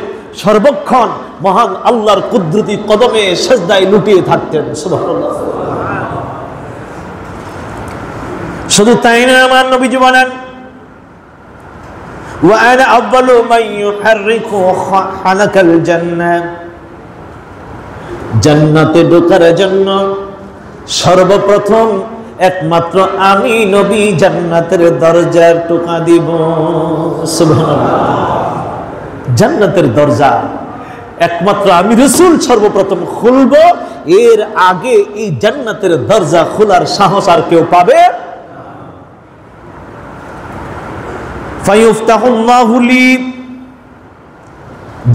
সর্বক্ষণ মহান আল্লাহর কুদরতি কদমে সিজদায় লুটিয়ে থাকতেন। সুবহানাল্লাহ। শুধু তাই না, আমার নবীজি বলেন, ওয়া আনা আউয়ালু মান ইউহাররিকু হানাকাল জান্নাহ, জান্নাতে ঢোকার জন্য সর্বপ্রথম একমাত্র আমি নবী জান্নাতের দরজার টোকা দিব। সুবহানাল্লাহ। জান্নাতের দরজা একমাত্র আমি রাসূল সর্বপ্রথম খুলব, এর আগে এই জান্নাতের দরজা খোলার সাহস আর কেউ পাবে? ফায়ুফতাহুল্লাহু লি,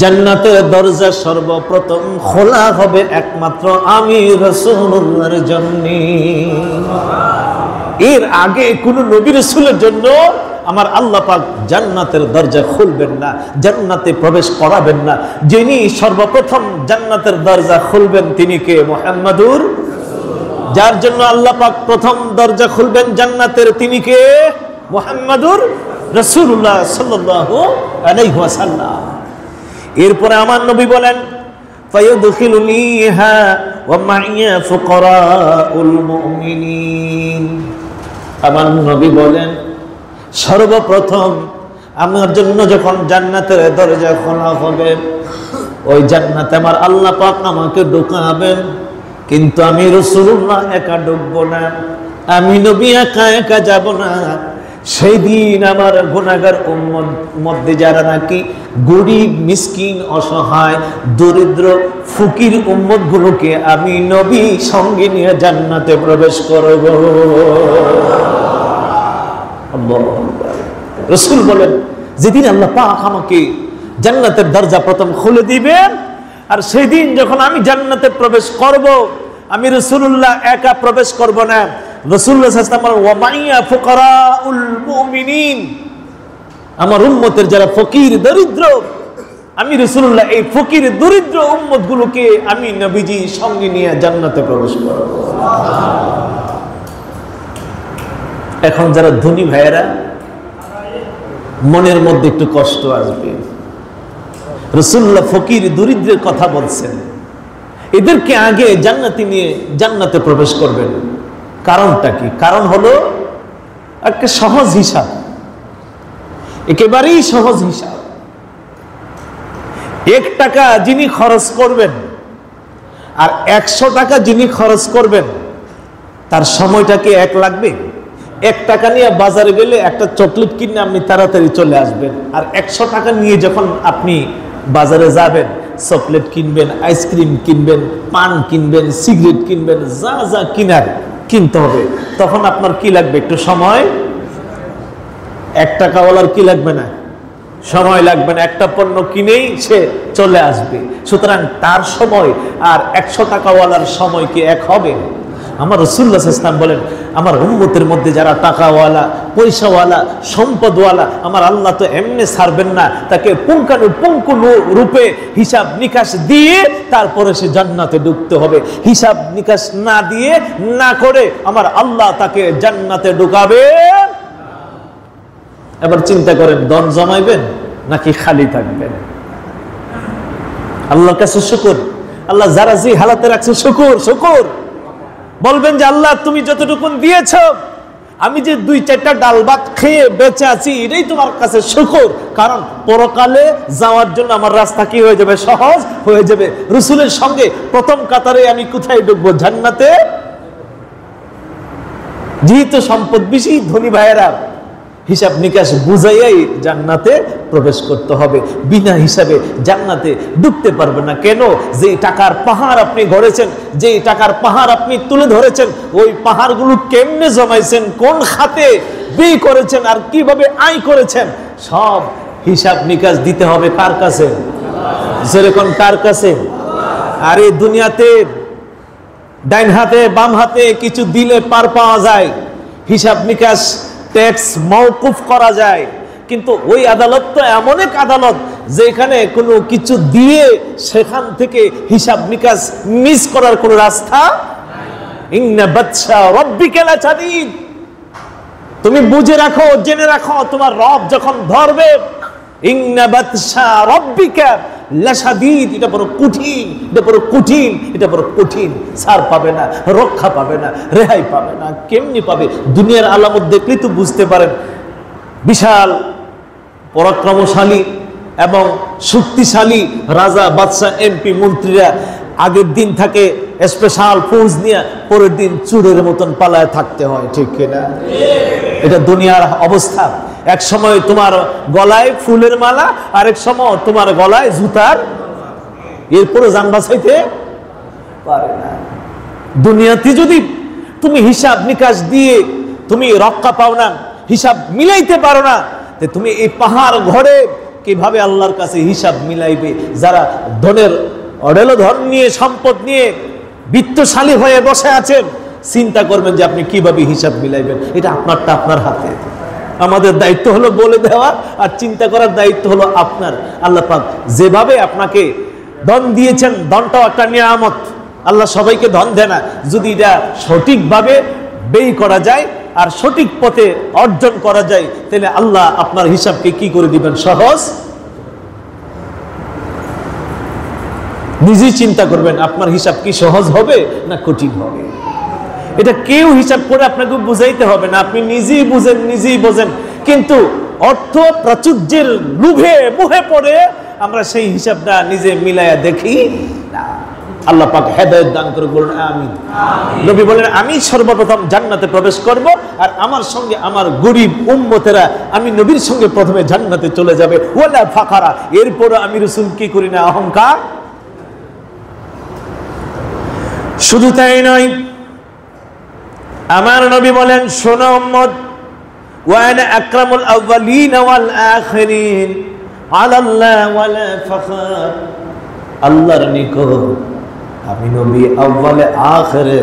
জান্নাতের দরজা সর্বপ্রথম খোলা হবে একমাত্র আমি রাসূলুল্লাহর জন্য। এর আগে কোন নবী রাসূলের জন্য আমার আল্লাহ পাক জান্নাতের দরজা খুলবেন না, জান্নাতে প্রবেশ করাবেন না। যিনি সর্বপ্রথম জান্নাতের দরজা খুলবেন তিনি কে? মুহাম্মাদুর। যার জন্য আল্লাহ পাক প্রথম দরজা খুলবেন জান্নাতের, তিনি কে? মুহাম্মাদুর রাসূলুল্লাহ সাল্লাল্লাহু আলাইহি ওয়াসাল্লাম। এরপরে আমার নবী বলেন, ফায়াদখিলুনিহা ওয়া মাইয়া ফুকারাউল মুমিনিন। আমার নবী বলেন, সর্বপ্রথম আমার জন্য যখন জান্নাতের দরজা খোলা হবে, ওই জান্নাতে আমার আল্লাহ পাক আমাকে ঢোকাবেন, কিন্তু আমি রাসূলুল্লাহ একা ঢুকবো না, আমি নবী একা একা যাব না। সেই দিন আমার গুনাহগার উম্মত মধ্যে যারা নাকি গরিব, মিসকিন, অসহায়, দরিদ্র, ফকির উম্মত গুলোকে আমি নবী সঙ্গে নিয়ে জান্নাতে প্রবেশ করব। আল্লাহু আকবার। রাসূল বলেন, যেদিন আল্লাহ পাক আমাকে জান্নাতের দরজা প্রথম খুলে দিবেন, আর সেই দিন যখন আমি জান্নাতে প্রবেশ করব, আমি রাসূলুল্লাহ একা প্রবেশ করব না। রাসূলুল্লাহ সাল্লাল্লাহু আলাইহি ওয়াসাল্লাম বলেন, ওয়া মাইয়া ফুকারাউল মুমিনিন, আমার উম্মতের যারা ফকির দরিদ্র, আমি রাসূলুল্লাহ এই ফকির দরিদ্র উম্মত গুলোকে আমি নবীজি সঙ্গে নিয়ে জান্নাতে প্রবেশ করব। এখন যারা ধনী ভাইয়েরা, মনের মধ্যে একটু কষ্ট আসবে। রাসূলুল্লাহ ফকির দরিদ্রের কথা বলছেন, এদেরকে আগে জান্নাতে নিয়ে জান্নাতে প্রবেশ করবেন। কারণটা কি? কারণ হলো একটা সহজ হিসাব, একেবারেই সহজ হিসাব। 1 টাকা যিনি খরচ করবেন আর 100 টাকা যিনি খরচ করবেন, তার সময়টা কি এক লাগবে? 1 টাকা নিয়ে বাজারে গেলে একটা চকলেট কিনে আপনি তাড়াতাড়ি চলে আসবেন, আর 100 টাকা নিয়ে যখন আপনি বাজারে যাবেন, চকলেট কিনবেন, আইসক্রিম কিনবেন, পান কিনবেন, সিগারেট কিনবেন, যা যা কিনার কিনতে হবে, তখন আপনার কি লাগবে? একটু সময়। 1 টাকাওয়ালার কি লাগবে না? সময় লাগবে না, একটা পণ্য কিনেই সে চলে আসবে। সুতরাং তার সময় আর 100 টাকাওয়ালার সময় কি এক হবে? আমার রাসূলুল্লাহ সাল্লাল্লাহু আলাইহি ওয়াসাল্লাম বলেন, আমার উম্মতের মধ্যে যারা টাকাওয়ালা, পয়সাওয়ালা, সম্পদওয়ালা, আমার আল্লাহ তো এমনি ছাড়বেন না, তাকে পুঙ্খানুপুঙ্খ রূপে হিসাব নিকাশ দিয়ে তারপরে সে জান্নাতে ঢুকতে হবে। হিসাব নিকাশ না দিয়ে, না করে আমার আল্লাহ তাকে জান্নাতে ঢুকাবেন। এবার চিন্তা করেন, ধন জমাইবেন নাকি খালি থাকবেন? আল্লাহর কাছে শুকর, আল্লাহ যারা যে হালাতে রাখছে, শুকর শুকর বলবেন যে আল্লাহ তুমি যতটুকু দিয়েছ, আমি যে 2-4টা ডাল ভাত খেয়ে বেঁচে আছি, এটাই তোমার কাছে শুকর। কারণ পরকালে যাওয়ার জন্য আমার রাস্তা কি হয়ে যাবে? সহজ হয়ে যাবে। রাসূলের সঙ্গে প্রথম কাতারে আমি কোথায় ঢুকবো? জান্নাতে। যেহেতু সম্পদ বেশি, ধনী ভাইয়েরা হিসাব নিকাশ বুঝাইয়াই জান্নাতে প্রবেশ করতে হবে। বিনা হিসাবে জান্নাতে ঢুকতে পারবে না। কেন? যে টাকার পাহাড় আপনি গড়েছেন, যে টাকার পাহাড় আপনি তুলে ধরেছেন, ওই পাহাড়গুলো কেমনে জমাইছেন, কোন খাতে ব্যয় করেছেন, আর কিভাবে আয় করেছেন, সব হিসাব নিকাশ দিতে হবে কার কাছে? যেরকম কার কাছে? আর এই দুনিয়াতে ডাইন হাতে বাম হাতে কিছু দিলে পার পাওয়া যায়, হিসাব নিকাশ ট্যাক্স মওকুফ করা যায়, কিন্তু ওই আদালত তো এমন এক আদালত যেখানে কোনো কিছু দিয়ে সেখান থেকে হিসাব নিকাশ মিস করার কোনো রাস্তা। ইন্না বাতশা রাব্বিকা লাশাদীদ। তুমি বুঝে রাখো, জেনে রাখো, তোমার রব যখন ধরবে, ইন্না বাতশা রাব্বিকা লাশাদীদ, এটা বড় কঠিন, এটা বড় কঠিন, এটা বড় কঠিন। ছাড় পাবে না, রক্ষা পাবে না, রেহাই পাবে না। কেমনি পাবে? দুনিয়ার আলামত দেখলেই তো বুঝতে পারেন। বিশাল পরাক্রমশালী এবং শক্তিশালী রাজা, বাদশাহ, এমপি, মন্ত্রীরা আগের দিন থাকে স্পেশাল ফোর্স নিয়ে, পরের দিন চুরের মতন পালায় থাকতে হয়, ঠিক কিনা? এটা দুনিয়ার অবস্থা। এক সময় তোমার গলায় ফুলের মালা, আরেক সময় তোমার গলায় জুতার, এরপরে জান বাঁচাইতে পারে না। দুনিয়াতে যদি তুমি হিসাব নিকাশ দিয়ে তুমি রক্ষা পাও না, হিসাব মিলাইতে পারো না, তুমি এই পাহাড় ঘরে কিভাবে আল্লাহর কাছে হিসাব মিলাইবে? যারা ধনের অঢেল ধন নিয়ে, সম্পদ নিয়ে বিত্তশালী হয়ে বসে আছেন, চিন্তা করবেন যে আপনি কিভাবে হিসাব মিলাইবেন। এটা আপনারটা আপনার হাতে। আমাদের দায়িত্ব হলো বলে দেওয়া, আর চিন্তা করার দায়িত্ব হলো আপনার। আল্লাহ পাক যেভাবে আপনাকে ধন দিয়েছেন, ধনটাও একটা নিয়ামত। আল্লাহ সবাইকে ধন দেয় না। যদি এটা সঠিকভাবে ব্যয় করা যায় আর সঠিক পথে অর্জন করা যায়, তাহলে আল্লাহ আপনার হিসাবকে কি করে দিবেন? সহজ। নিজেই চিন্তা করবেন আপনার হিসাব কি সহজ হবে না কঠিন হবে। এটা কেউ হিসাব করে আপনাকে বুঝাইতে হবে না, আপনি নিজেই বুঝেন, নিজেই বোঝেন। কিন্তু অর্থ প্রাচুর্যের লোভে মোহে পড়ে আমরা সেই হিসাবটা নিজে মিলায়া দেখি না। আল্লাহ পাক হেদায়েত দান করে বলুন আমিন। নবী বলেন আমি সর্বপ্রথম জান্নাতে প্রবেশ করব, আর আমার সঙ্গে আমার গরিব উম্মতেরা আমি নবীর সঙ্গে প্রথমে জান্নাতে চলে যাবে, ওয়ালা ফাকারা। এরপর আমি রাসূল কি করি না, অহংকার। শুধু তাই নয়, আমার নবী বলেন শোনো উম্মত, ওয়া আনা আকরামুল আউয়ালিন ওয়াল আখিরিন আলাল্লাহ ওয়ালা ফাখার। আল্লাহর নিকট আমি নবী আউয়ালে আখিরে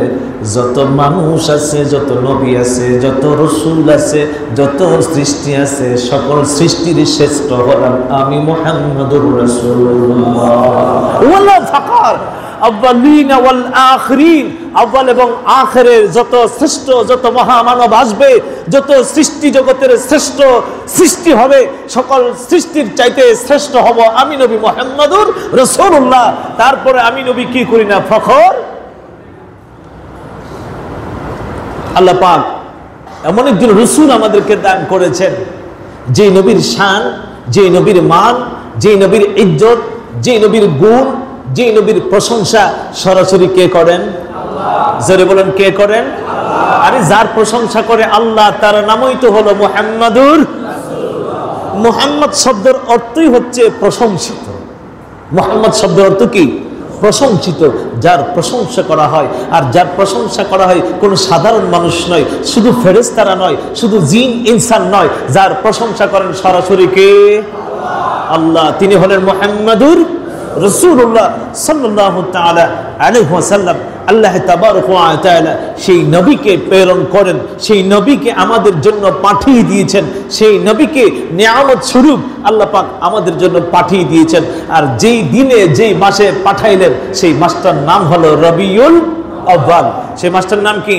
যত মানুষ আছে, যত নবী আছে, যত রাসূল আছে, যত সৃষ্টি আছে, সকল সৃষ্টির শ্রেষ্ঠ হলাম আমি মুহাম্মদুর রাসূলুল্লাহ। ওয়ালা ফাকার, আউয়ালিন ওয়াল আখিরিন, আউয়াল এবং আখিরের যত শ্রেষ্ঠ, যত মহামানব আসবে, যত সৃষ্টি জগতের শ্রেষ্ঠ সৃষ্টি হবে, সকল সৃষ্টির চাইতে শ্রেষ্ঠ হব আমি নবী মুহাম্মদুর রাসূলুল্লাহ। তারপরে আমি নবী কি করি না, ফখর। আল্লাহ পাক এমন একজন রাসূল আমাদেরকে দান করেছেন, যে নবীর শান, যে নবীর মান, যে নবীর ইজ্জত, যে নবীর গুণ, যে নবীর প্রশংসা সরাসরি কে করেন? আল্লাহ। জোরে বলেন কে করেন? আল্লাহ। আরে যার প্রশংসা করে আল্লাহ, তার নামই তো হলো মুহাম্মাদুর রাসূলুল্লাহ। মুহাম্মদ শব্দের অর্থই হচ্ছে প্রশংসিত। মুহাম্মদ শব্দের অর্থ কি? প্রশংসিত, যার প্রশংসা করা হয়। আর যার প্রশংসা করা হয় কোনো সাধারণ মানুষ নয়, শুধু ফেরেশতারা নয়, শুধু জিন ইনসান নয়, যার প্রশংসা করেন সরাসরি কে? আল্লাহ। আল্লাহ, তিনি হলেন মুহাম্মাদুর রাসূলুল্লাহ সাল্লাল্লাহু তাআলা আলাইহি ওয়াসাল্লাম। আল্লাহ তাবারক ওয়া তাআলা সেই নবীকে প্রেরণ করেন, সেই নবীকে আমাদের জন্য পাঠিয়ে দিয়েছেন, সেই নবীকে নিয়ামত স্বরূপ আল্লাহ পাক আমাদের জন্য পাঠিয়ে দিয়েছেন। আর যেই দিনে যেই মাসে পাঠাইলেন সেই মাসটার নাম হলো রবিউল আউয়াল। সেই মাসটার নাম কি?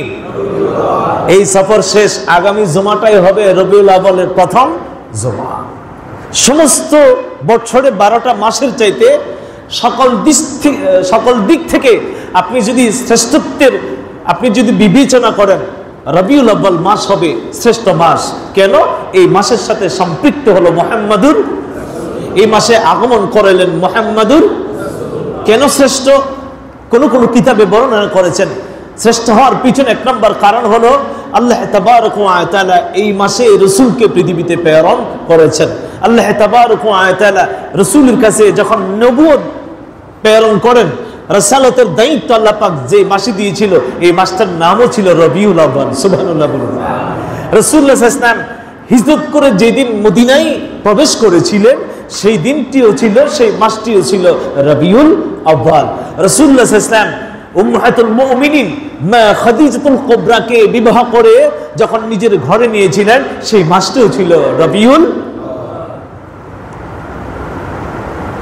এই সফর শেষ, আগামী জুমাটাই হবে রবিউল আউয়ালের প্রথম জুমা। সমস্ত বছরে 12টা মাসের চাইতে সকল দিক থেকে আপনি যদি শ্রেষ্ঠত্বের আপনি যদি বিবেচনা করেন, রবিউল আউয়াল মাস হবে শ্রেষ্ঠ মাস। কেন? এই মাসের সাথে সম্পৃক্ত হলো মুহাম্মাদুর, এই মাসে আগমন করালেন মুহাম্মাদুর। কেন শ্রেষ্ঠ? কোন কোন কিতাবে বর্ণনা করেছেন শ্রেষ্ঠ হওয়ার পিছনে এক নম্বর কারণ হলো আল্লাহ তাবারক ওয়া তাআলা এই মাসে রাসূলকে পৃথিবীতে প্রেরণ করেছেন। আল্লাহ তাবারক ওয়া তাআলা রাসূলের কাছে যখন নবুয়ত প্রেরণ করেন, রাসালাতের দায়িত্ব আল্লাহ পাক যে মাসে দিয়েছিল, এই মাসটার নামও ছিল রবিউল আউয়াল। সুবহানাল্লাহ বলুন। রাসূলুল্লাহ সাল্লাল্লাহু আলাইহি ওয়াসাল্লাম হিজরত করে যেদিন মদিনায় প্রবেশ করেছিলেন, সেই দিনটিও ছিল, সেই মাসটিও ছিল রবিউল আউয়াল। রাসূলুল্লাহ সাল্লাল্লাহু আলাইহি ওয়াসাল্লাম উম্মাহাতুল মুমিনিন মা খাদিজাতুল কুবরাকে বিবাহ করে যখন নিজের ঘরে নিয়েছিলেন, সেই মাসটিও ছিল রবিউল।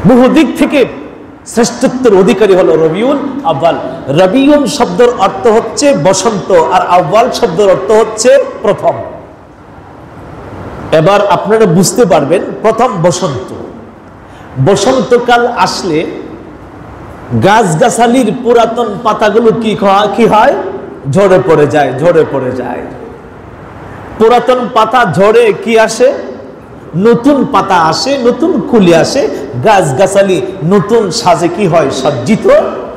বহু দিক থেকে শ্রেষ্ঠত্বের অধিকারী হলো রবিউল আউয়াল। রবিউল শব্দের অর্থ হচ্ছে বসন্ত, আর আউয়াল শব্দের অর্থ হচ্ছে প্রথম। এবার আপনারা বুঝতে পারবেন, প্রথম বসন্ত। বসন্তকাল আসলে গাছগাছালির পুরাতন পাতাগুলো কি হয়? ঝরে পড়ে যায়, ঝরে পড়ে যায়। পুরাতন পাতা ঝরে কি আসে? নতুন পাতা আসে, নতুন কুলি আসে, গাছগাছালি নতুন সাজে কি হয়? সজ্জিত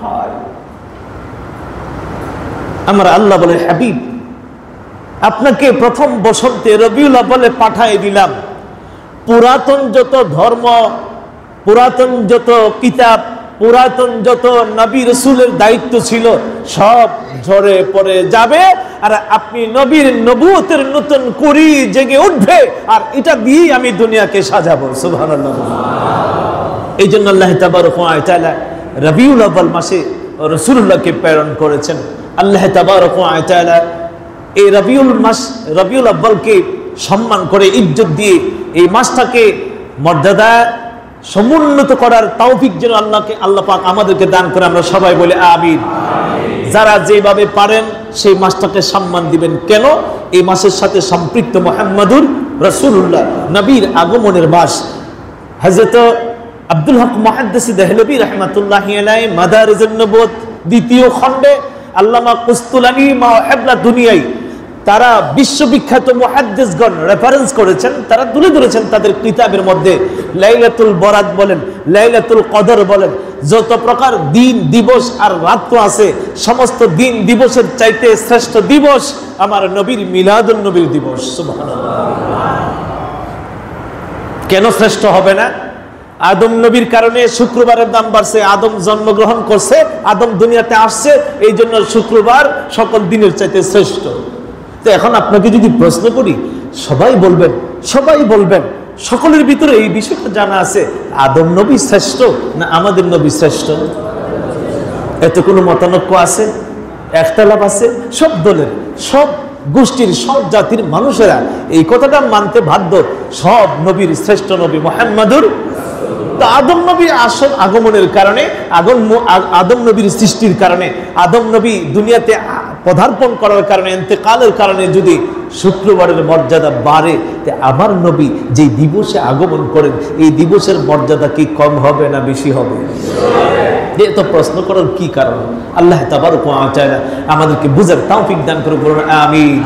হয়। আমার আল্লাহ বলে, হাবিব আপনাকে প্রথম বসন্তে রবিউল আউয়ালে পাঠিয়ে দিলাম। পুরাতন যত ধর্ম, পুরাতন যত কিতাব, পুরাতন যত নবী রাসূলের দায়িত্ব ছিল সব ঝরে পড়ে যাবে, আর আপনি নবীর নবুয়তের নতুন কুড়ি জেগে উঠবে, আর এটা দিয়েই আমি দুনিয়াকে সাজাবো। সুবহানাল্লাহ। এই জন্য আল্লাহ তাবারক ওয়া তাআলা রবিউল আউয়াল মাসে রাসূলুল্লাহকে প্রেরণ করেছেন। আল্লাহ তাবারক ওয়া তাআলা এই রবিউল আউয়ালকে সম্মান করে, ইজ্জত দিয়ে এই মাসটাকে মর্যাদা সমুন্নত করার তৌফিক যেন আল্লাহ পাক আমাদেরকে দান করে। আমরা সবাই বলি আমিন। যারা যেভাবে পারেন সেই মাসটাকে সম্মান দিবেন। কেন? এই মাসের সাথে সম্পৃক্ত মুহাম্মাদুর রাসূলুল্লাহ, নবীর আগমনের মাস। হযরত আব্দুল হক মুহাদ্দিস দেহলভী রাহমাতুল্লাহি আলাইহি মাদারিজুন নবুওয়াত দ্বিতীয় খণ্ডে আল্লামা কুস্তুলানী মাওহিবুল দুনিয়ায় তারা বিশ্ববিখ্যাত মুহাদ্দিসগণ রেফারেন্স করেছেন, তারা তুলে ধরেছেন তাদের কিতাবের মধ্যে, লাইলাতুল বরাত বলেন, লাইলাতুল কদর বলেন, যত প্রকার দিন দিবস আর রাত আছে, সমস্ত দিন দিবসের চাইতে শ্রেষ্ঠ দিবস আমার নবীর মিলাদুন নবীর দিবস। সুবহানাল্লাহ। কেন শ্রেষ্ঠ হবে না? আদম নবীর কারণে শুক্রবারের দাম বাড়ছে, আদম জন্মগ্রহণ করছে, আদম দুনিয়াতে আসছে, এই জন্য শুক্রবার সকল দিনের চাইতে শ্রেষ্ঠ। তো এখন আপনাকে যদি প্রশ্ন করি, সবাই বলবেন সকলের ভিতরে এই বিষয়টা জানা আছে, আদম নবী শ্রেষ্ঠ না আমাদের নবী শ্রেষ্ঠ? এতে কোনো মতানৈক্য আছে, একতলাপ আছে? সব দলের, সব গোষ্ঠীর, সব জাতির মানুষেরা এই কথাটা মানতে বাধ্য, সব নবীর শ্রেষ্ঠ নবী মুহাম্মাদুর। তো আদম নবী আসল আগমনের কারণে, আদম নবীর সৃষ্টির কারণে, আদম নবী দুনিয়াতে পদার্পণ করার কারণে, ইন্তেকালের কারণে যদি শুক্রবারের মর্যাদা বাড়ে, তে আমার নবী যে দিবসে আগমন করেন এই দিবসের মর্যাদা কি কম হবে না বেশি হবে? এত প্রশ্ন করার কি কারণ? আল্লাহ তাবারক ওয়া তাআলা আমাদেরকে বুঝার তৌফিক দান করে, বলুন আমিন।